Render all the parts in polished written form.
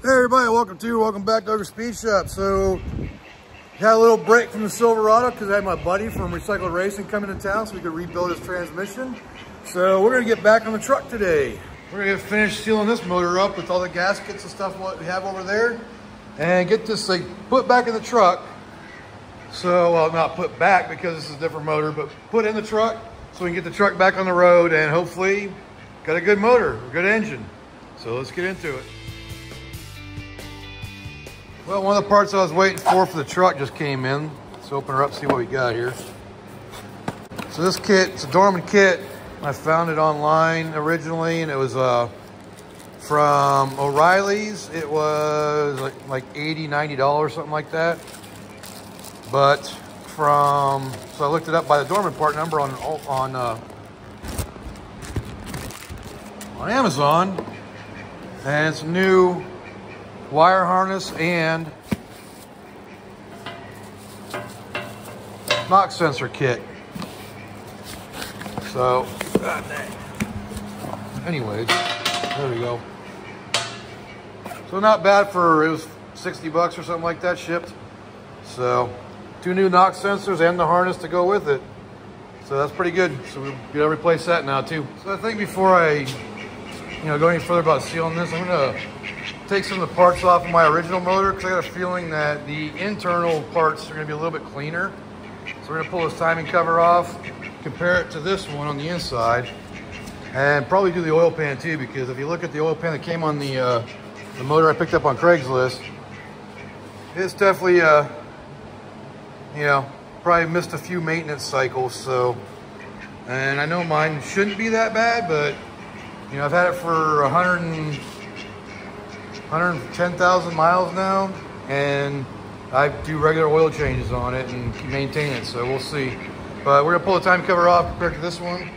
Hey everybody, welcome back to Ogre Speed Shop. So, had a little break from the Silverado because I had my buddy from Recycled Racing come into town so we could rebuild his transmission. So we're gonna get back on the truck today. We're gonna get finished sealing this motor up with all the gaskets and stuff what we have over there, and get this thing put back in the truck. So, well, not put back because this is a different motor, but put in the truck so we can get the truck back on the road and hopefully got a good motor, a good engine. So let's get into it. Well, one of the parts I was waiting for the truck just came in. Let's open her up, see what we got here. So this kit, it's a Dorman kit. I found it online originally, and it was from O'Reilly's. It was like $80, $90, something like that. But so I looked it up by the Dorman part number on Amazon, and it's a new wire harness and knock sensor kit. So, god dang. Anyways, there we go. So not bad for, it was 60 bucks or something like that shipped. So, 2 new knock sensors and the harness to go with it. So that's pretty good. So we're gonna replace that now too. So I think before I go any further about sealing this, I'm gonna take some of the parts off of my original motor because I got a feeling that the internal parts are going to be a little bit cleaner. So we're going to pull this timing cover off, compare it to this one on the inside, and probably do the oil pan too, because if you look at the oil pan that came on the motor I picked up on Craigslist, it's definitely probably missed a few maintenance cycles. So, and I know mine shouldn't be that bad, but I've had it for 110,000 miles now, and I do regular oil changes on it and maintain it, so we'll see. But we're gonna pull the time cover off compared to this one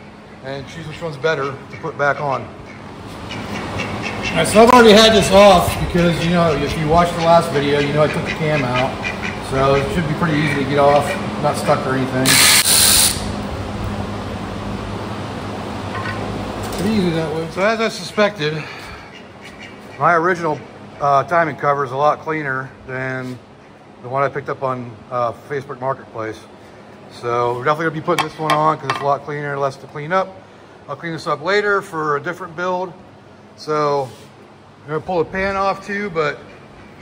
and choose which one's better to put back on. All right, so I've already had this off because, if you watched the last video, I took the cam out. So it should be pretty easy to get off, not stuck or anything. Pretty easy that way. So as I suspected, my original timing cover is a lot cleaner than the one I picked up on Facebook Marketplace. So we're definitely gonna be putting this one on because it's a lot cleaner, less to clean up. I'll clean this up later for a different build. So I'm gonna pull the pan off too, but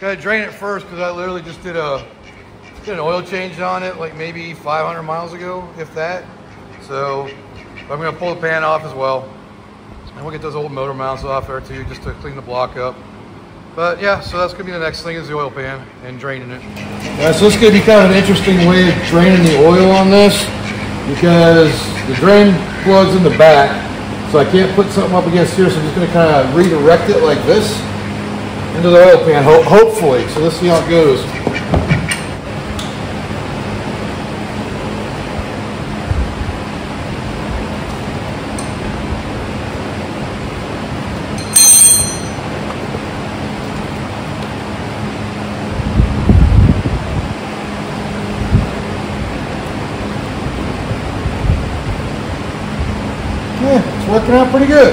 gotta drain it first because I literally just did an oil change on it like maybe 500 miles ago, if that. So I'm gonna pull the pan off as well. And we'll get those old motor mounts off there too, just to clean the block up. But yeah, so that's gonna be the next thing, is the oil pan and draining it. Yeah, so this is gonna be kind of an interesting way of draining the oil on this, because the drain plugs in the back, so I can't put something up against here, so I'm just gonna kind of redirect it like this into the oil pan, hopefully. So let's see how it goes. Yeah, it's working out pretty good.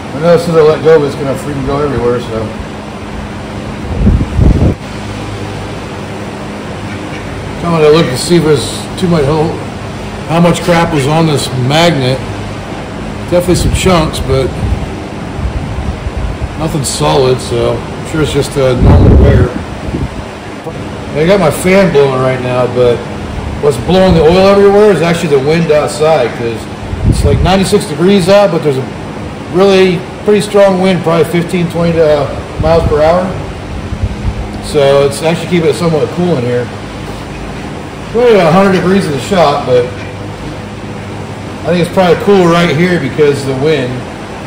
I know as soon as I let go, it's going to freaking go everywhere, so. I'm going to look to see if there's too much, how much crap was on this magnet. Definitely some chunks, but nothing solid, so. I'm sure it's just a normal wear. I got my fan blowing right now, but what's blowing the oil everywhere is actually the wind outside, because it's like 96 degrees out, but there's a really pretty strong wind, probably 15, 20 miles per hour. So it's actually keeping it somewhat cool in here. It's only 100 degrees in the shop, but I think it's probably cool right here because of the wind,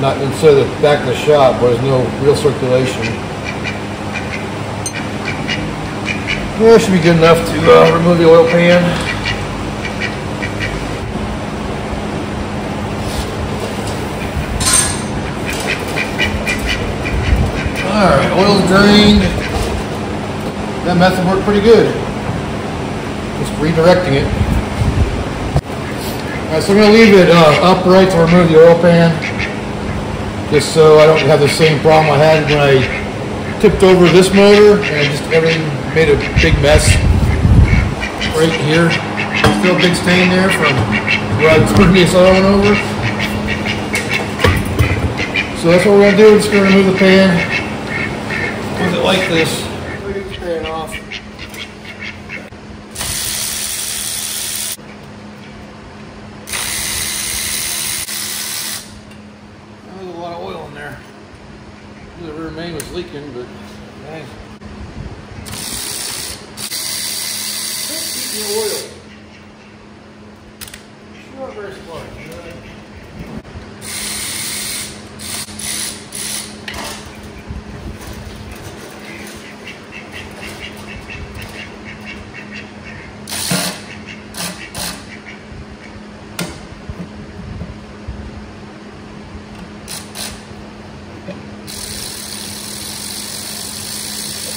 not instead of the back of the shop where there's no real circulation. Yeah, it should be good enough to remove the oil pan. Alright, oil's drained. That method worked pretty good. Just redirecting it. Alright, so I'm going to leave it upright to remove the oil pan, just so I don't have the same problem I had when I tipped over this motor and just everything made a big mess right here. Still a big stain there from where I turned this oil over. So that's what we're going to do. We're just going to remove the pan with it like this. We'll get the pan off. There's a lot of oil in there. The rear main was leaking, but nice. Keep the oil. Sure, very smart.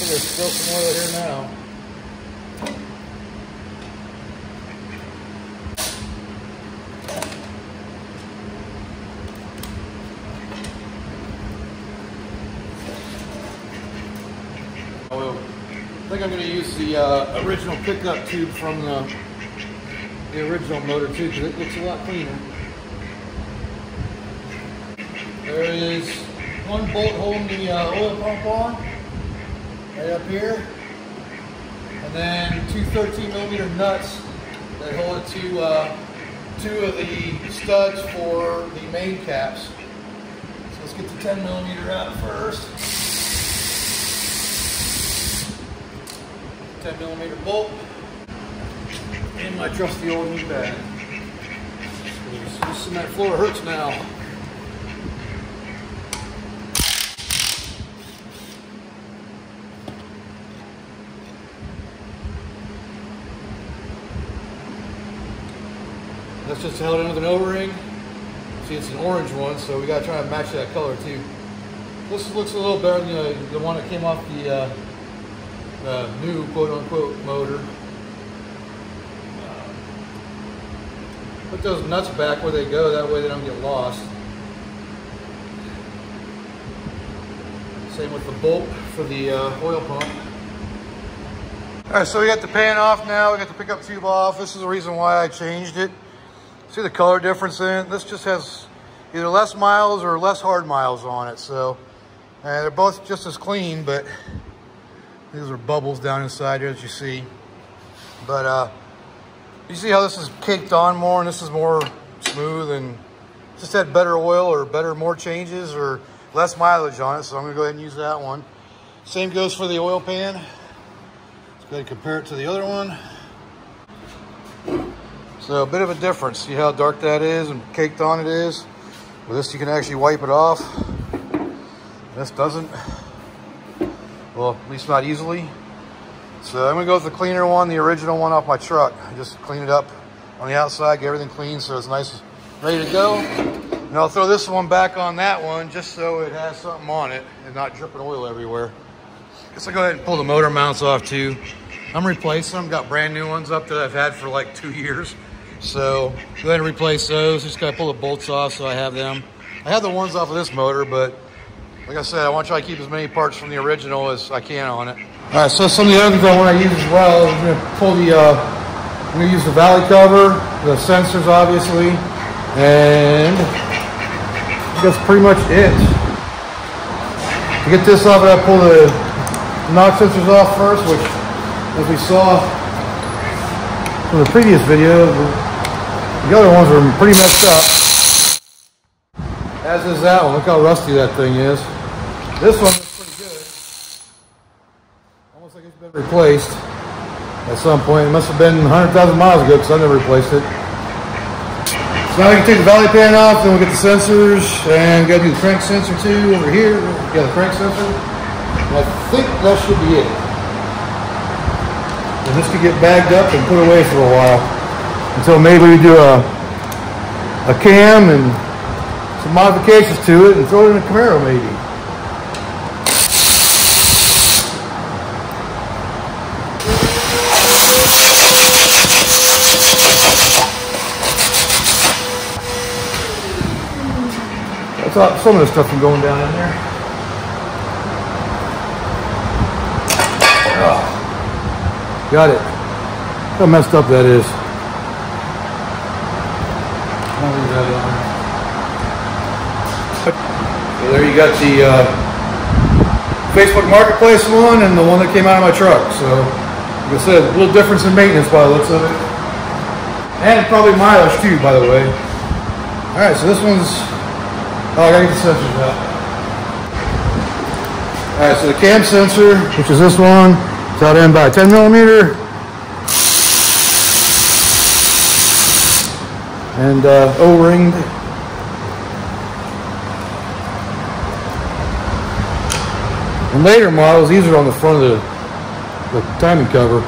There's still some oil here now. I think I'm going to use the original pickup tube from the original motor too, because it looks a lot cleaner. There is one bolt holding the oil pump on. Right up here, and then two 13mm nuts that hold it to two of the studs for the main caps. So let's get the 10mm out first. 10mm bolt, and my trusty old knee pad. This cement floor hurts now. That's just held in with an O-ring. See, it's an orange one, so we gotta try to match that color too. This looks a little better than the one that came off the new quote-unquote motor. Put those nuts back where they go, that way they don't get lost. Same with the bolt for the oil pump. Alright, so we got the pan off now, we got the pickup tube off. This is the reason why I changed it. See the color difference in it? This just has either less miles or less hard miles on it. So, and they're both just as clean, but these are bubbles down inside here that you see. But you see how this is caked on more and this is more smooth and just had better oil or more changes or less mileage on it. So I'm gonna go ahead and use that one. Same goes for the oil pan. Let's go ahead and compare it to the other one. So a bit of a difference. See how dark that is and caked on it is? With this you can actually wipe it off. This doesn't. Well, at least not easily. So I'm gonna go with the cleaner one, the original one off my truck. I just clean it up on the outside, get everything clean so it's nice, ready to go. And I'll throw this one back on that one just so it has something on it and not dripping oil everywhere. Guess I'll go ahead and pull the motor mounts off too. I'm replacing them, got brand new ones up that I've had for like 2 years. So go ahead and replace those. Just gotta pull the bolts off so I have them. I have the ones off of this motor, but like I said, I want to try to keep as many parts from the original as I can on it. All right, so some of the other things I want to use as well, I'm gonna pull the, I'm gonna use the valley cover, the sensors obviously, and that's pretty much it. To get this off, I gotta pull the knock sensors off first, which as we saw from the previous video, the other ones were pretty messed up. As is that one. Look how rusty that thing is. This one is pretty good. Almost like it's been replaced at some point. It must have been 100,000 miles ago because I never replaced it. So now we can take the valley pan off, then we'll get the sensors, and we gotta do the crank sensor too over here. Yeah, the crank sensor. And I think that should be it. And this could get bagged up and put away for a while until maybe we do a cam and some modifications to it and throw it in a Camaro maybe. stop some of the stuff from going down in there. Oh, got it. How messed up that is. I'll leave that on. So there you got the Facebook Marketplace one and the one that came out of my truck. So, like I said, a little difference in maintenance by the looks of it. And probably mileage too, by the way. Alright, so this one's... Oh, I gotta get the sensors out. Alright, so the cam sensor, which is this one, it's out in by 10 millimeter. And O-ringed. In later models, these are on the front of the timing cover.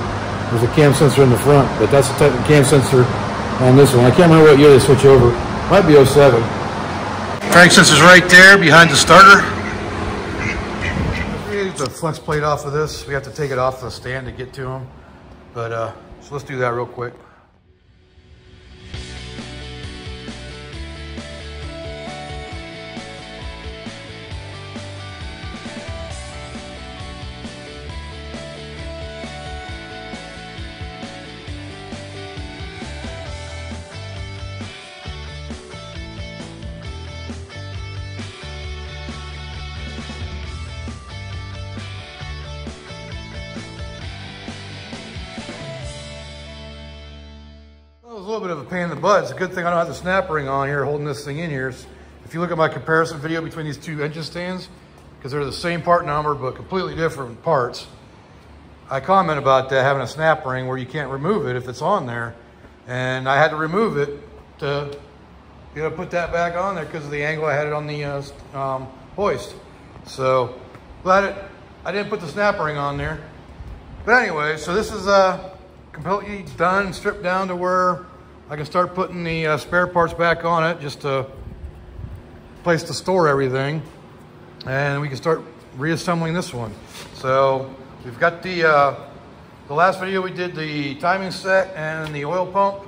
There's a cam sensor in the front, but that's the type of cam sensor on this one. I can't remember what year they switch over. Might be 07. Crank sensor's right there behind the starter. We get the flex plate off of this. We have to take it off the stand to get to them. But so let's do that real quick. It was a little bit of a pain in the butt. It's a good thing I don't have the snap ring on here holding this thing in here. If you look at my comparison video between these two engine stands, because they're the same part number but completely different parts, I comment about that having a snap ring where you can't remove it if it's on there. And I had to remove it to put that back on there because of the angle I had it on the hoist. So glad I didn't put the snap ring on there. But anyway, so this is completely done, stripped down to where I can start putting the spare parts back on it, just a place to store everything, and we can start reassembling this one. So we've got the last video we did the timing set and the oil pump.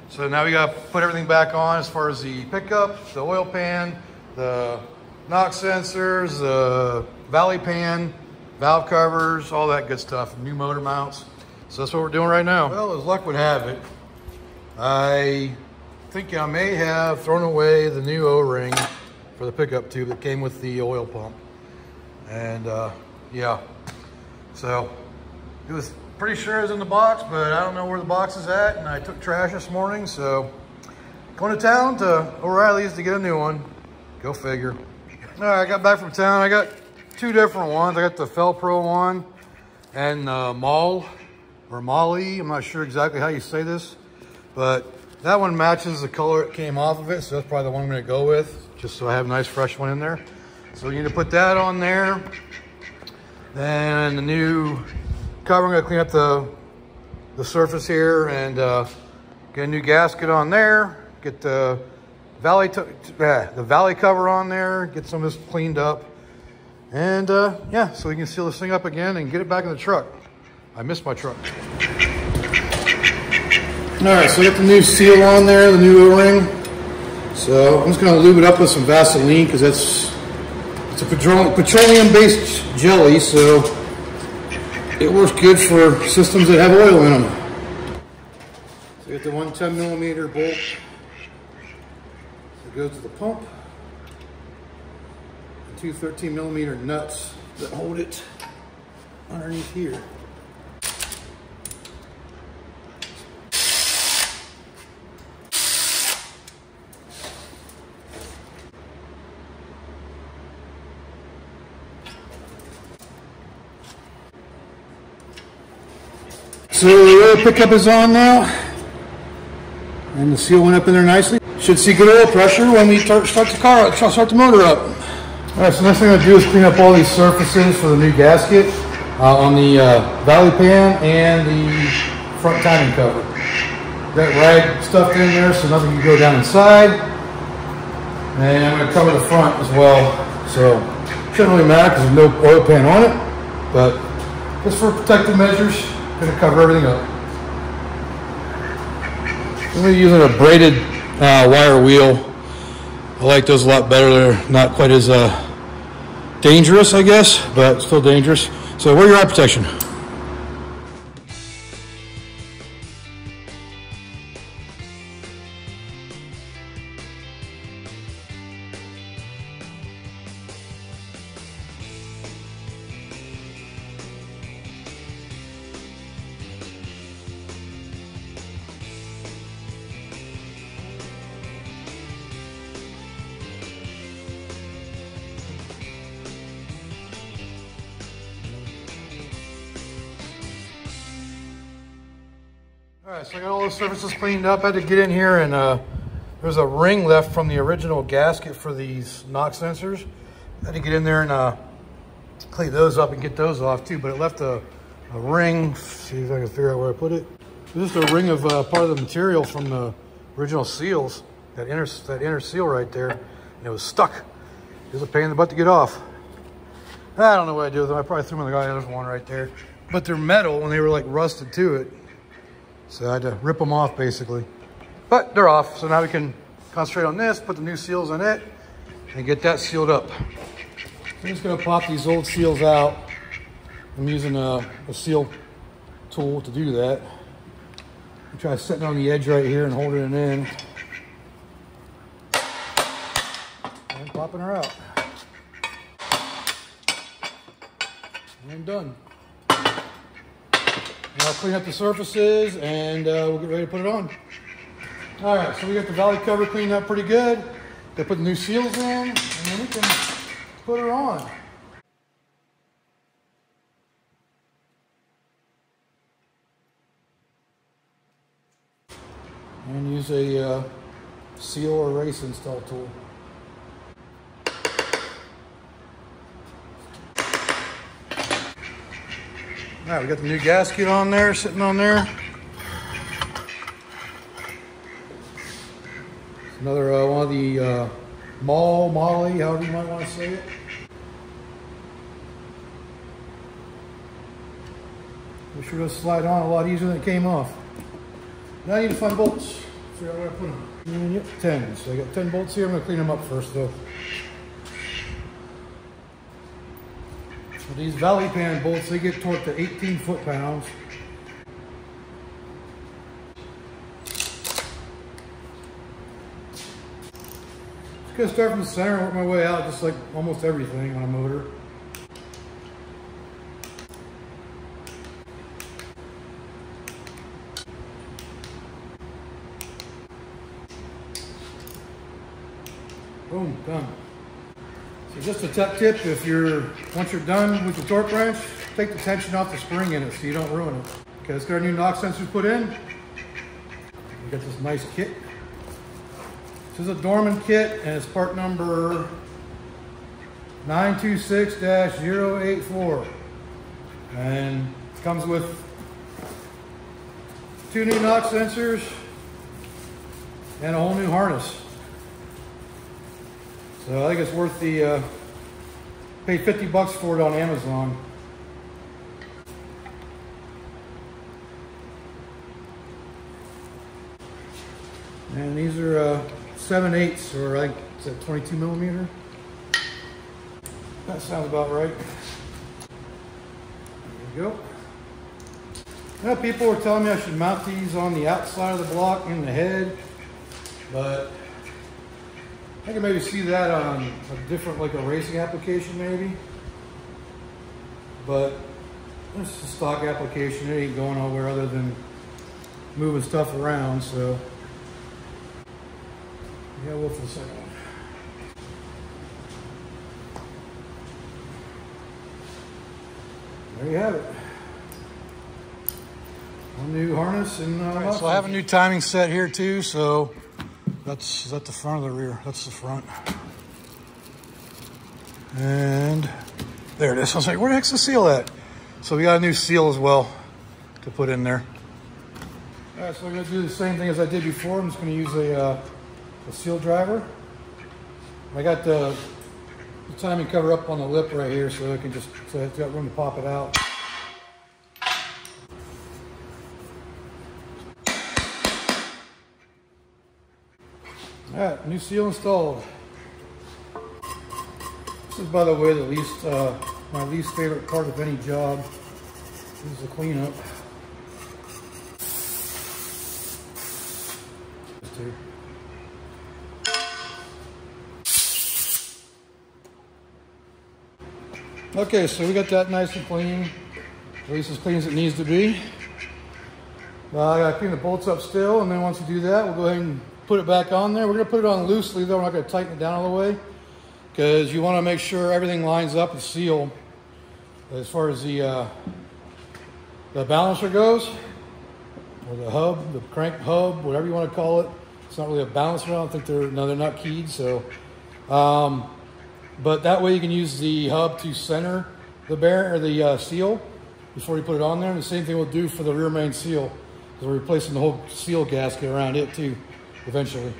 So now we got to put everything back on as far as the pickup, the oil pan, the knock sensors, the valley pan, valve covers, all that good stuff, new motor mounts. So that's what we're doing right now. Well, as luck would have it, I think I may have thrown away the new O-ring for the pickup tube that came with the oil pump. And yeah, so it was pretty sure it was in the box, but I don't know where the box is at. And I took trash this morning, so going to town to O'Reilly's to get a new one. Go figure. All right, I got back from town. I got two different ones. I got the Felpro one and Mall. Or Molly, I'm not sure exactly how you say this, but that one matches the color it came off of it, so that's probably the one I'm gonna go with, just so I have a nice fresh one in there. So you need to put that on there. Then the new cover, I'm gonna clean up the surface here and get a new gasket on there, get the valley cover on there, get some of this cleaned up, and yeah, so we can seal this thing up again and get it back in the truck. I missed my truck. All right, so I got the new seal on there, the new O-ring. So I'm just gonna lube it up with some Vaseline because it's a petroleum-based jelly, so it works good for systems that have oil in them. So I got the 110 millimeter bolt that goes to the pump, and two 13 millimeter nuts that hold it underneath here. So the oil pickup is on now, and the seal went up in there nicely. Should see good oil pressure when we start the motor up. All right, so next thing I'm gonna do is clean up all these surfaces for the new gasket on the valley pan and the front timing cover. Got rag stuffed in there so nothing can go down inside. And I'm gonna cover the front as well. So shouldn't really matter because there's no oil pan on it, but just for protective measures, gonna cover everything up. I'm gonna be using a braided wire wheel. I like those a lot better. They're not quite as dangerous, I guess, but still dangerous. So wear your eye protection. All right, so I got all the surfaces cleaned up. I had to get in here and there's a ring left from the original gasket for these knock sensors. I had to get in there and clean those up and get those off too, but it left a ring. See if I can figure out where I put it. This is a ring of part of the material from the original seals, that inner seal right there, and it was stuck. It was a pain in the butt to get off. I don't know what I do with them. I probably threw them in the guy. There's one right there. But they're metal and they were like rusted to it. So I had to rip them off basically. But they're off, so now we can concentrate on this, put the new seals on it, and get that sealed up. I'm just gonna pop these old seals out. I'm using a seal tool to do that. I try setting on the edge right here and holding it in. And popping her out. And done. And I'll clean up the surfaces and we'll get ready to put it on. All right, so we got the valley cover cleaned up pretty good. They put the new seals in and then we can put her on. And use a seal or erase install tool. All right, we got the new gasket on there, sitting on there. Another one of the Molly, however you might want to say it. I'm sure it'll slide on a lot easier than it came off. Now I need to find bolts. Figure out where I put them. And yep, 10. So I got 10 bolts here. I'm going to clean them up first though. These valley pan bolts, they get torqued to 18 foot-pounds. Just gonna start from the center and work my way out, just like almost everything on a motor. Boom, done. So just a tip, if once you're done with the torque wrench, take the tension off the spring in it so you don't ruin it. Okay, let's get our new knock sensors put in. We got this nice kit. This is a Dorman kit and it's part number 926-084. And it comes with 2 new knock sensors and a whole new harness. So I think it's worth the, paid 50 bucks for it on Amazon. And these are 7/8, or I think it's a 22 millimeter. That sounds about right. There you go. Now people were telling me I should mount these on the outside of the block in the head, but I can maybe see that on a different, like a racing application maybe. But this is a stock application. It ain't going nowhere other than moving stuff around, so yeah, we'll for the second one. There you have it. One new harness and right, so I have a new timing set here too, so is that the front or the rear? That's the front. And there it is. I was like, where the heck's the seal at? So we got a new seal as well to put in there. All right, so I'm gonna do the same thing as I did before. I'm just gonna use a seal driver. I got the timing cover up on the lip right here, so I can just, so I've got room to pop it out. All right, new seal installed. This is, by the way, my least favorite part of any job is the cleanup. Okay, so we got that nice and clean, at least as clean as it needs to be. I gotta clean the bolts up still, and then once we do that, we'll go ahead and put it back on there. We're gonna put it on loosely though, we're not gonna tighten it down all the way, because you wanna make sure everything lines up and seal as far as the balancer goes, or the hub, the crank hub, whatever you wanna call it. It's not really a balancer, I don't think they're not keyed, so. But that way you can use the hub to center the bearing or the seal before you put it on there. And the same thing we'll do for the rear main seal, because we're replacing the whole seal gasket around it too, eventually.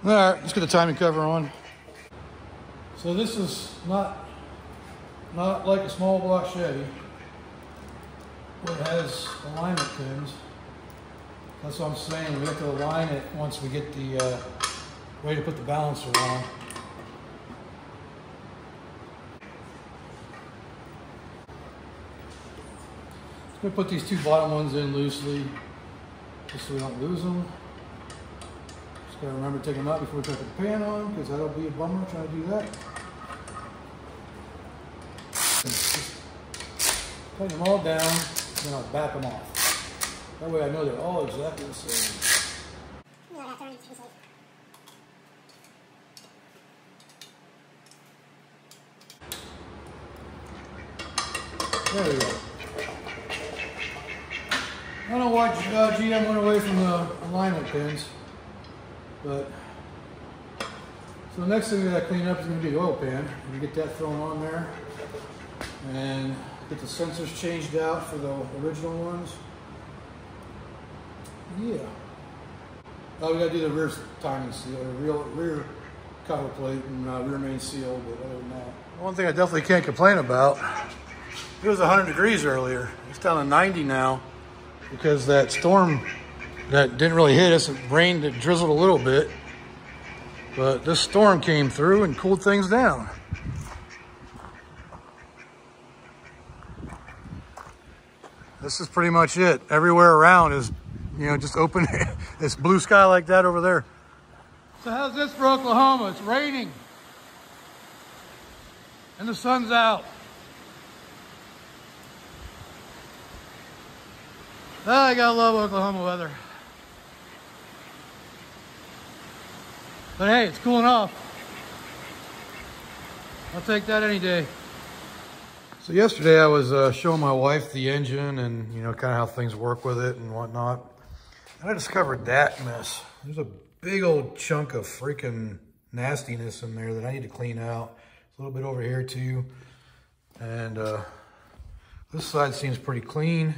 All right, let's get the timing cover on. So this is not like a small block Chevy, where it has alignment pins. That's what I'm saying, we have to align it once we get the way to put the balancer on. I'm going to put these two bottom ones in loosely, just so we don't lose them. Just got to remember to take them out before we put the pan on, because that'll be a bummer trying to do that. Tighten them all down, then I'll back them off. That way I know they're all exactly the same. There we go. I don't know why GM went away from the alignment pins, but so the next thing that I clean up is going to be the oil pan. We get that thrown on there, and get the sensors changed out for the original ones. Yeah. Oh, we got to do the rear timing seal, the rear cover plate, and rear main seal. But other than that, one thing I definitely can't complain about. It was 100 degrees earlier. It's down to 90 now because that storm that didn't really hit us. It rained, it drizzled a little bit, but this storm came through and cooled things down. This is pretty much it. Everywhere around is, you know, just open. It's blue sky like that over there. So how's this for Oklahoma? It's raining and the sun's out. I gotta love Oklahoma weather. But hey, it's cooling off. I'll take that any day. So yesterday I was showing my wife the engine and, you know, kind of how things work with it and whatnot. And I discovered that mess. There's a big old chunk of freaking nastiness in there that I need to clean out. It's a little bit over here too. And this side seems pretty clean.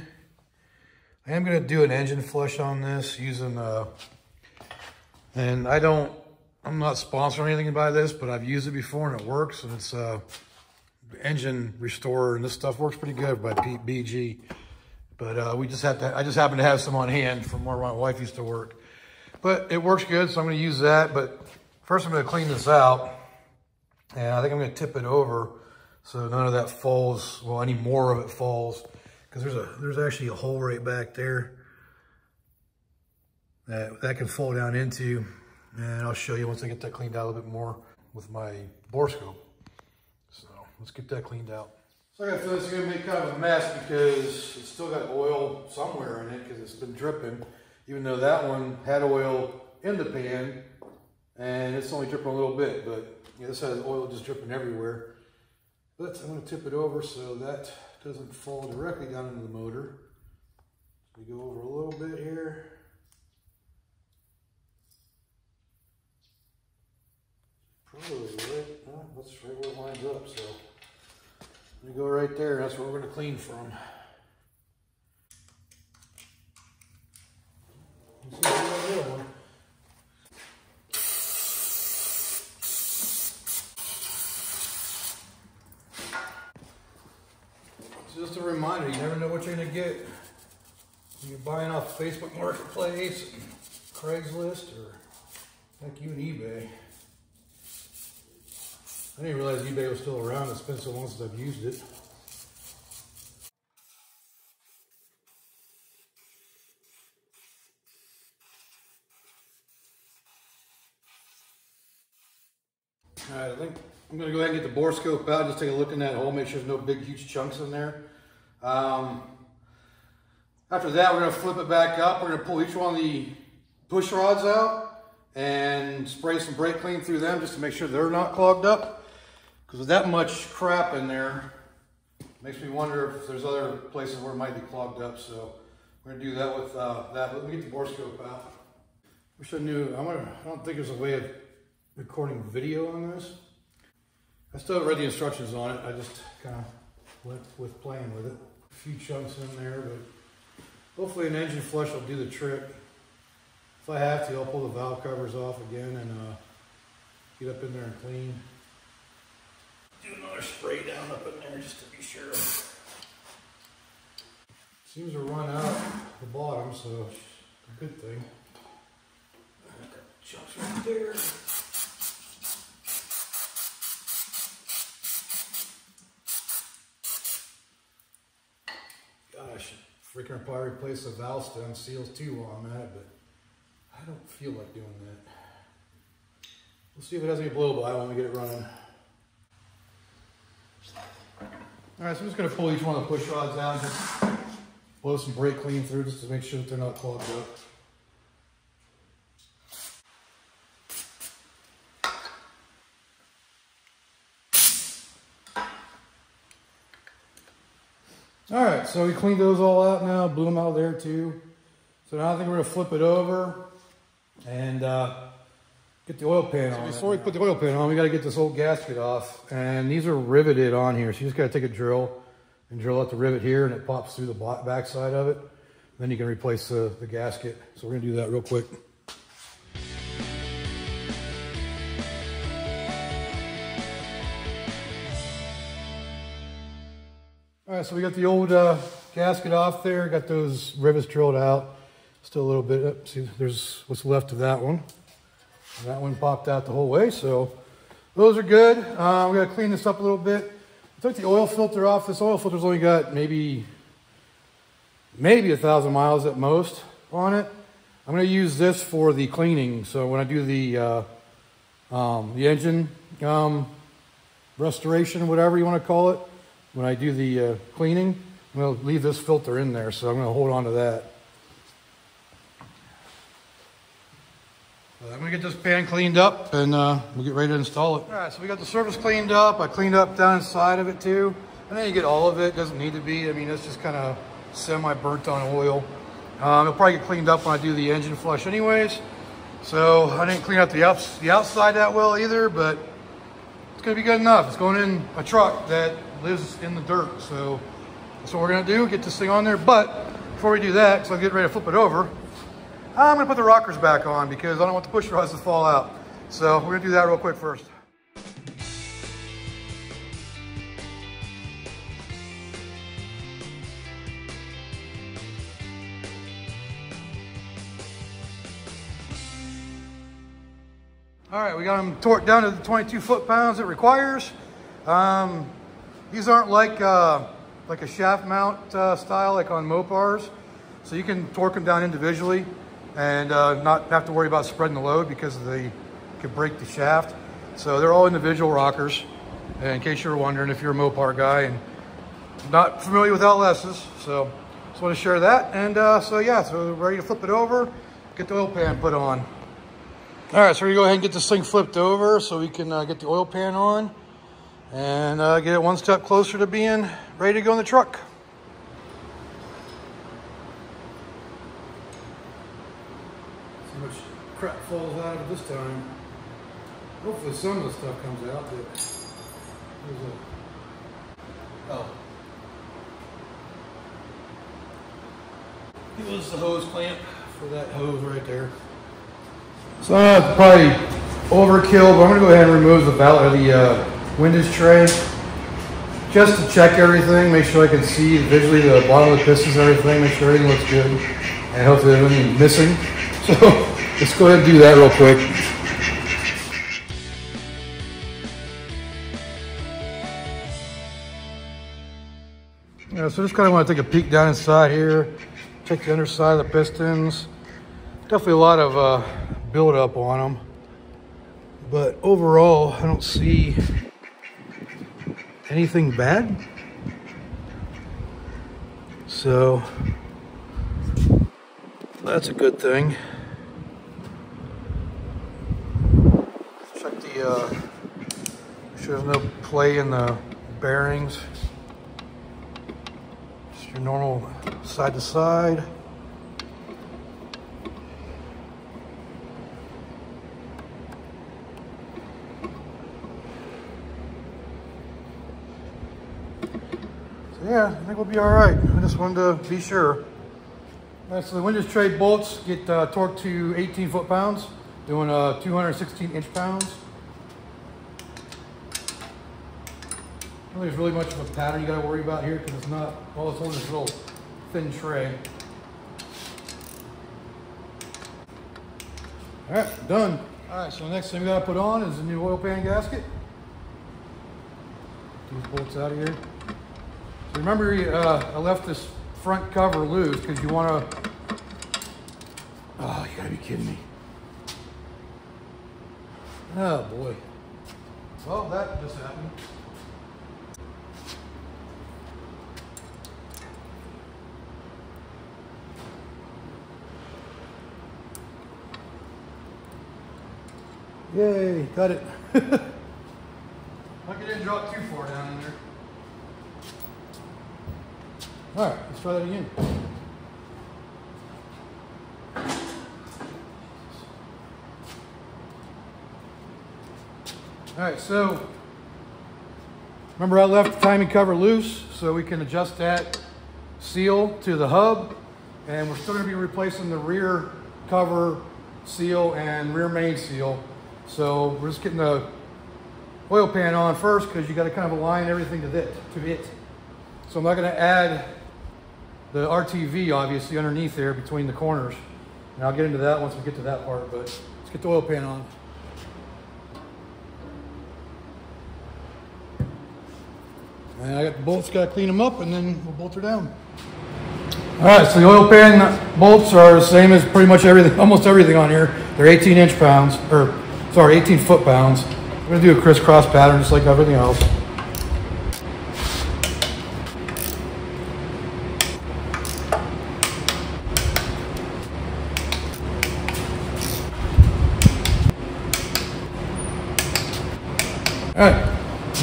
I am going to do an engine flush on this using, and I'm not sponsored or anything by this, but I've used it before and it works. And it's engine restorer, and this stuff works pretty good by BG. But I just happen to have some on hand from where my wife used to work. But it works good, so I'm going to use that. But first I'm going to clean this out. And I think I'm going to tip it over so none of that falls, well, any more of it falls. Because there's actually a hole right back there that can fall down into, and I'll show you once I get that cleaned out a little bit more with my bore scope. So let's get that cleaned out. So I feel it's gonna make kind of a mess because it's still got oil somewhere in it because it's been dripping, even though that one had oil in the pan and it's only dripping a little bit, but yeah, this has oil just dripping everywhere. But I'm gonna tip it over so that doesn't fall directly down into the motor. We go over a little bit here. Probably right. Oh, that's right where it lines up. So we go right there. That's where we're going to clean from. Let's see what the other one. Just a reminder, you never know what you're going to get when you're buying off Facebook Marketplace, Craigslist, or heck, even eBay. I didn't realize eBay was still around. It's been so long since I've used it. All right, I think I'm going to go ahead and get the bore scope out, just take a look in that hole, make sure there's no big, huge chunks in there. After that, we're going to flip it back up. We're going to pull each one of the push rods out and spray some brake clean through them just to make sure they're not clogged up. Because with that much crap in there, it makes me wonder if there's other places where it might be clogged up. So we're going to do that with that. But let me get the bore scope out. Wish I knew. I don't think there's a way of recording video on this. I still haven't read the instructions on it. I just kind of went with playing with it. A few chunks in there, but hopefully an engine flush will do the trick. If I have to, I'll pull the valve covers off again and get up in there and clean. Do another spray down up in there just to be sure. Seems to run out the bottom, so a good thing. Chunks right there. Gosh, freaking probably replace the valve stem seals too while I'm at it, but I don't feel like doing that. We'll see if it has any blow by when we get it running. All right, so I'm just going to pull each one of the push rods out and just blow some brake clean through just to make sure that they're not clogged up. All right, so we cleaned those all out now, blew them out there too. So now I think we're gonna flip it over and get the oil pan on. Before we put the oil pan on, we gotta get this old gasket off. And these are riveted on here. So you just gotta take a drill and drill out the rivet here and it pops through the back side of it. Then you can replace the gasket. So we're gonna do that real quick. All right, so we got the old gasket off there, got those rivets drilled out. Still a little bit up. See, there's what's left of that one. And that one popped out the whole way, so those are good. We gotta clean this up a little bit. I took the oil filter off. This oil filter's only got maybe 1,000 miles at most on it. I'm gonna use this for the cleaning. So when I do the engine restoration, whatever you wanna call it, when I do the cleaning, I'm going to leave this filter in there, so I'm going to hold on to that. I'm going to get this pan cleaned up and we'll get ready to install it. All right, so we got the surface cleaned up. I cleaned up down inside of it too. And then you get all of it. Doesn't need to be. I mean, it's just kind of semi-burnt on oil. It'll probably get cleaned up when I do the engine flush anyways. So I didn't clean up the outside that well either, but it's going to be good enough. It's going in a truck that lives in the dirt, so that's what we're going to do, get this thing on there. But before we do that, so I'm getting ready to flip it over, I'm going to put the rockers back on because I don't want the push rods to fall out. So we're going to do that real quick first. All right, we got them torqued down to the 22 foot-pounds it requires. These aren't like a shaft mount style like on Mopars. So you can torque them down individually and not have to worry about spreading the load because they could break the shaft. So they're all individual rockers. And in case you were wondering if you're a Mopar guy and not familiar with LS's. So just want to share that. And so yeah, so we're ready to flip it over, get the oil pan put on. All right, so we're gonna go ahead and get this thing flipped over so we can get the oil pan on and get it one step closer to being ready to go in the truck. See how much crap falls out of it this time. Hopefully some of the stuff comes out. Oh. Here's the hose clamp for that hose right there. So that's probably overkill, but I'm gonna go ahead and remove the valve or the windage tray. just to check everything, make sure I can see visually the bottom of the pistons and everything, make sure everything looks good, and hopefully there's nothing missing. So let's go ahead and do that real quick. So just kind of want to take a peek down inside here, check the underside of the pistons. Definitely a lot of buildup on them, but overall I don't see anything bad. So that's a good thing. Check the make sure there's no play in the bearings. Just your normal side to side. Yeah, I think we'll be all right. I just wanted to be sure. All right, so the windows tray bolts get torqued to 18 foot-pounds, doing 216 inch-pounds. I don't think there's really much of a pattern you got to worry about here because it's not, all it's on this little thin tray. All right, done. All right, so the next thing we got to put on is the new oil pan gasket. These bolts out of here. So remember, I left this front cover loose because you want to. Oh, you gotta be kidding me! Oh boy. Well, that just happened. Yay! Got it. Like it didn't drop too far down in there. All right, let's try that again. All right, so remember I left the timing cover loose so we can adjust that seal to the hub, and we're still going to be replacing the rear cover seal and rear main seal. So we're just getting the oil pan on first because you got to kind of align everything to it. So I'm not going to add the RTV obviously underneath there between the corners, and I'll get into that once we get to that part, but let's get the oil pan on. And I got the bolts, got to clean them up, and then we'll bolt her down. All right, so the oil pan bolts are the same as pretty much everything, almost everything on here. They're 18 inch-pounds, or sorry, 18 foot-pounds. We're going to do a crisscross pattern just like everything else. All right,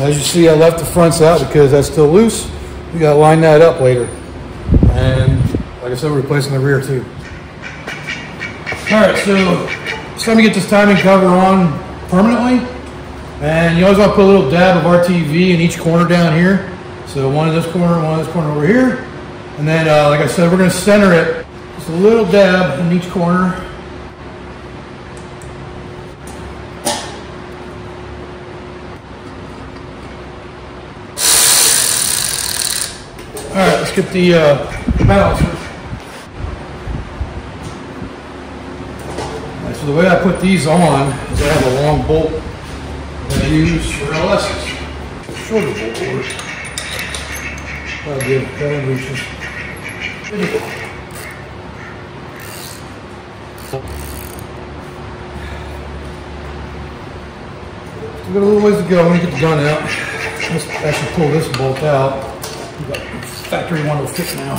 as you see, I left the fronts out because that's still loose. We got to line that up later. And like I said, we're replacing the rear too. All right, so it's time to get this timing cover on permanently. And you always want to put a little dab of RTV in each corner down here. So one in this corner, one in this corner over here. And then, like I said, we're going to center it. Just a little dab in each corner. All right, let's get the balancers. Right, so the way I put these on is I have a long bolt that I use for LSs. Shorter bolt work. That'll give that reaches. We've got a little ways to go when we get the gun out. Let's actually pull this bolt out. We've got factory one will fit now.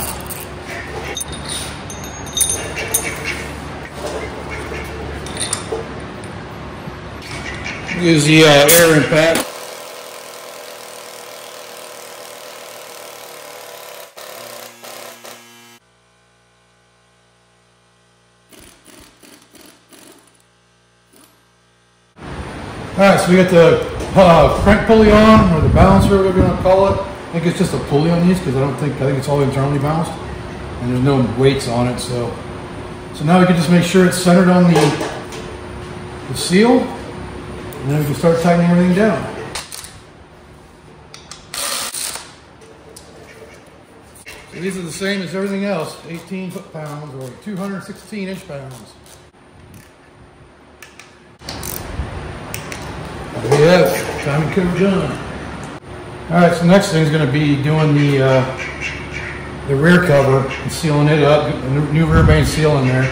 Use the air impact. All right, so we got the crank pulley on, or the balancer, whatever you want to call it. I think it's just a pulley on these because I think it's all internally balanced, and there's no weights on it. So now we can just make sure it's centered on the seal, and then we can start tightening everything down. These are the same as everything else, 18 foot-pounds or 216 inch-pounds. There you have it, timing cover done. All right, so next thing is going to be doing the rear cover and sealing it up, new rear main seal in there.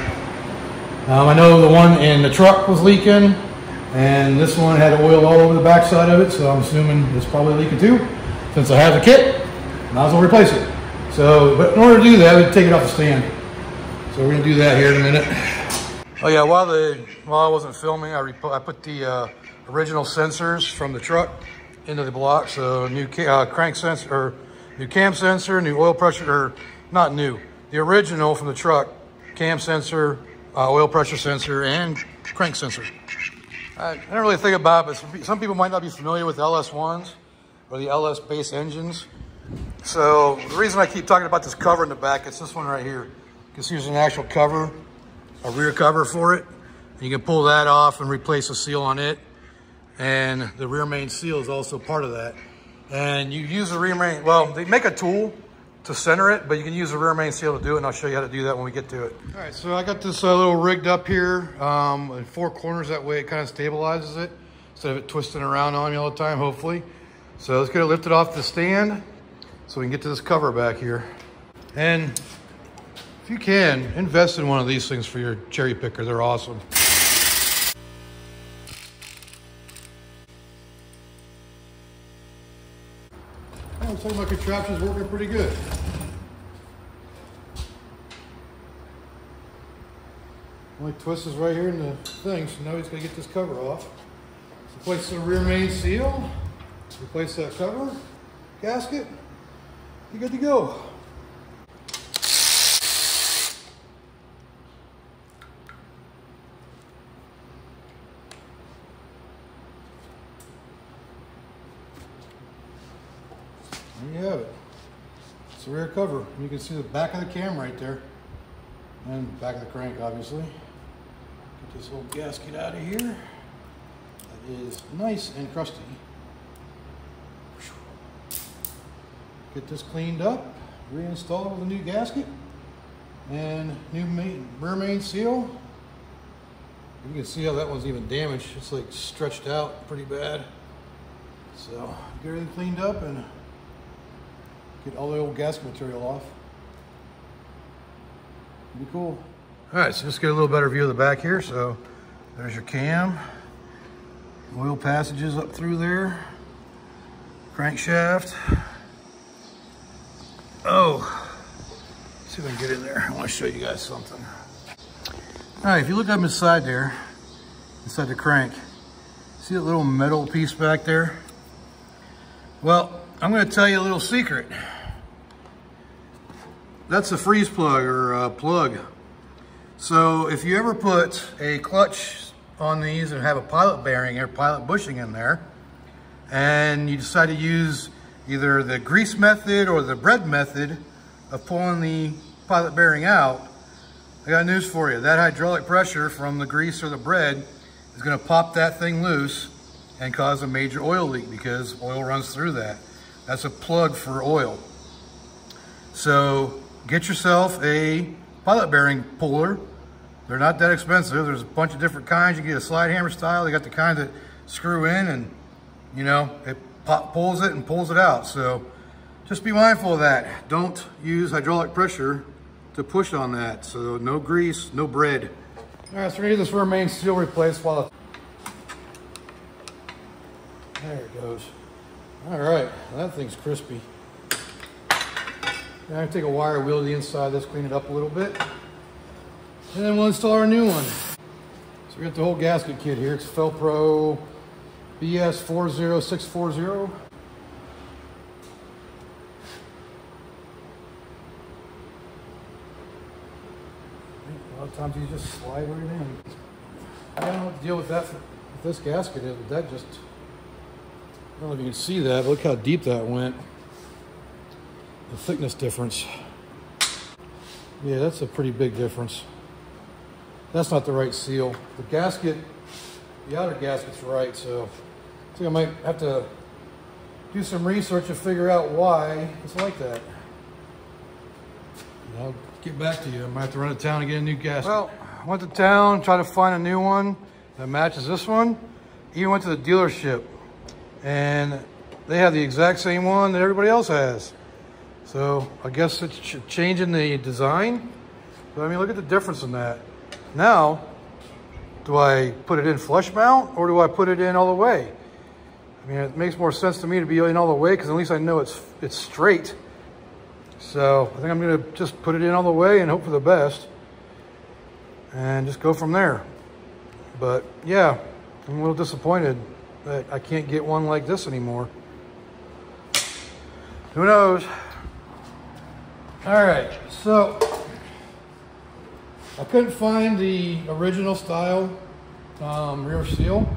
I know the one in the truck was leaking, and this one had oil all over the backside of it, so I'm assuming it's probably leaking too. Since I have the kit, might as well replace it. So, but in order to do that, we take it off the stand. So we're going to do that here in a minute. Oh yeah, while I wasn't filming, I put the original sensors from the truck into the block. So new crank sensor, or new cam sensor, new oil pressure, or not new, the original from the truck, cam sensor, oil pressure sensor, and crank sensor. I don't really think about it, but some people might not be familiar with LS1s or the LS base engines. So the reason I keep talking about this cover in the back, it's this one right here. You can see there's an actual cover, a rear cover for it. You can pull that off and replace the seal on it. And the rear main seal is also part of that. And you use the rear main, well, they make a tool to center it, but you can use the rear main seal to do it, and I'll show you how to do that when we get to it. All right, so I got this little rigged up here in 4 corners. That way it kind of stabilizes it instead of it twisting around on me all the time, hopefully. So let's get it lifted off the stand so we can get to this cover back here. And if you can, invest in one of these things for your cherry picker. They're awesome. Looks like my contraption's working pretty good. Only twist is right here in the thing, so now he's gonna get this cover off. Replace the rear main seal, replace that cover, gasket, you're good to go. There you have it. It's the rear cover. You can see the back of the cam right there. And back of the crank, obviously. Get this whole gasket out of here. That is nice and crusty. Get this cleaned up, reinstall with a new gasket, and new rear main seal. You can see how that one's even damaged. It's like stretched out pretty bad. So get everything cleaned up and get all the old gasket material off. It'd be cool. All right, so let's get a little better view of the back here. So there's your cam, oil passages up through there, crankshaft. Oh, let's see if I can get in there. I want to show you guys something. All right, if you look up inside there, inside the crank, see that little metal piece back there? Well, I'm going to tell you a little secret. That's a freeze plug or a plug. So if you ever put a clutch on these and have a pilot bearing or pilot bushing in there, and you decide to use either the grease method or the bread method of pulling the pilot bearing out, I got news for you. That hydraulic pressure from the grease or the bread is going to pop that thing loose and cause a major oil leak because oil runs through that. That's a plug for oil. So get yourself a pilot bearing puller. They're not that expensive. There's a bunch of different kinds. You can get a slide hammer style. They got the kind that screw in and, you know, it pulls it and pulls it out. So just be mindful of that. Don't use hydraulic pressure to push on that. So no grease, no bread. All right, so we're gonna get this rear main seal replaced while there it goes. All right, that thing's crispy. Now I'm gonna take a wire wheel to the inside, let's clean it up a little bit. And then we'll install our new one. So we got the whole gasket kit here. It's Felpro BS 40640. A lot of times you just slide right in. I don't know what to deal with that with this gasket is, but that just, I don't know if you can see that, but look how deep that went. The thickness difference. Yeah, that's a pretty big difference. That's not the right seal. The gasket, the outer gasket's right, so I think I might have to do some research and figure out why it's like that. I'll get back to you. I might have to run to town and get a new gasket. Well, I went to town, tried to find a new one that matches this one. Even went to the dealership, and they have the exact same one that everybody else has. So I guess it's changing the design. But I mean, look at the difference in that. Now, do I put it in flush mount or do I put it in all the way? I mean, it makes more sense to me to be in all the way because at least I know it's straight. So I think I'm gonna just put it in all the way and hope for the best and just go from there. But yeah, I'm a little disappointed that I can't get one like this anymore. Who knows? All right, so I couldn't find the original style rear seal.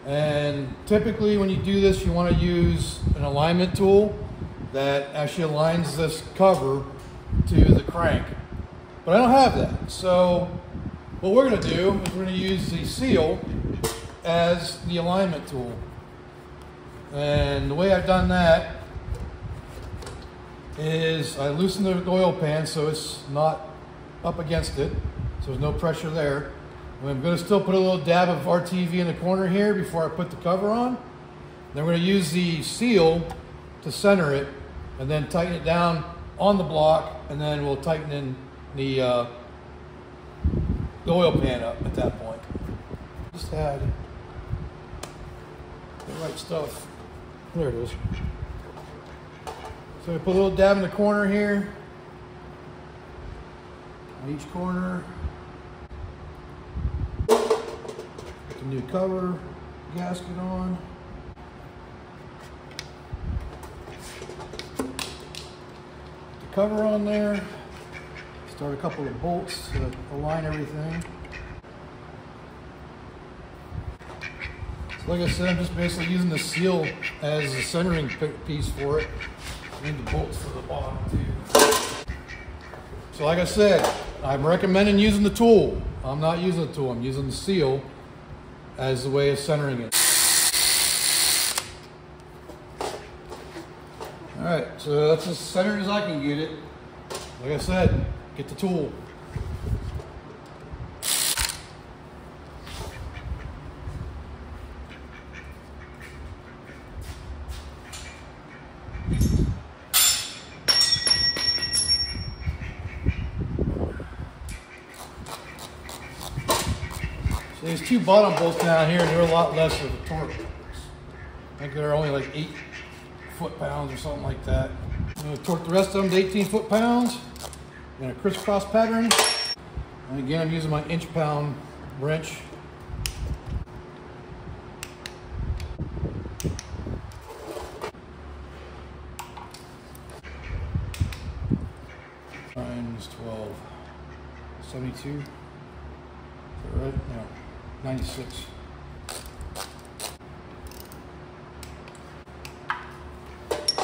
And typically when you do this, you want to use an alignment tool that actually aligns this cover to the crank. But I don't have that. So what we're going to do is we're going to use the seal as the alignment tool. And the way I've done that is I loosen the oil pan so it's not up against it. So there's no pressure there. I'm going to still put a little dab of RTV in the corner here before I put the cover on. Then we're going to use the seal to center it and then tighten it down on the block, and then we'll tighten in the oil pan up at that point. Just had the right stuff. There it is. So we put a little dab in the corner here, on each corner. Put the new cover gasket on. Put the cover on there. Start a couple of bolts to align everything. So like I said, I'm just basically using the seal as a centering piece for it. I need the bolts for the bottom too. So like I said, I'm recommending using the tool. I'm not using the tool, I'm using the seal as the way of centering it. All right, so that's as centered as I can get it. Like I said, get the tool. So these two bottom bolts down here, they're a lot less of a torque. I think they're only like 8 foot-pounds or something like that. I'm going to torque the rest of them to 18 foot-pounds in a crisscross pattern. And again, I'm using my inch-pound wrench. Times 12, 72. Is that right? No, 96.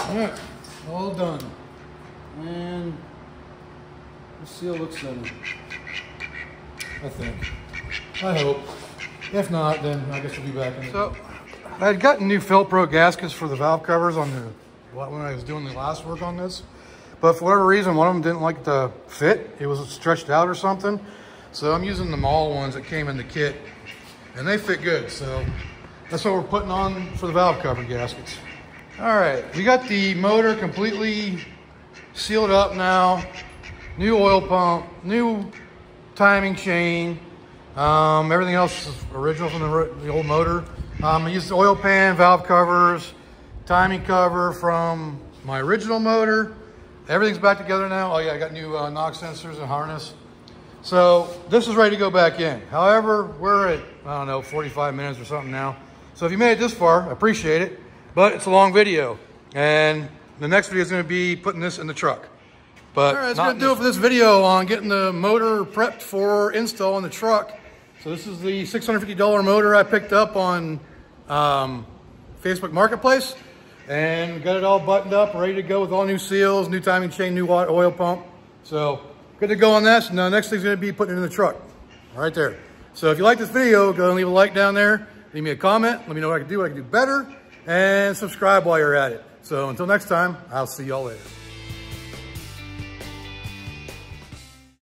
All right, all done. And the seal looks centered, I think. I hope. If not, then I guess we'll be back in. So, I had gotten new Felpro gaskets for the valve covers on the when I was doing the last work on this. But for whatever reason, one of them didn't like the fit. It was stretched out or something. So I'm using the mall ones that came in the kit, and they fit good. So that's what we're putting on for the valve cover gaskets. All right, we got the motor completely sealed up now. New oil pump, new timing chain. Everything else is original from the old motor. I used the oil pan, valve covers, timing cover from my original motor. Everything's back together now. Oh yeah, I got new knock sensors and harness. So this is ready to go back in. However, we're at, I don't know, 45 minutes or something now. So if you made it this far, I appreciate it. But it's a long video, and the next video is going to be putting this in the truck. But all right, that's going to do it for this video on getting the motor prepped for install in the truck. So this is the $650 motor I picked up on Facebook Marketplace, and got it all buttoned up, ready to go with all new seals, new timing chain, new oil pump. So good to go on that. So now the next thing's going to be putting it in the truck, right there. So if you like this video, go and leave a like down there. Leave me a comment. Let me know what I can do better. And subscribe while you're at it. So until next time, I'll see y'all later.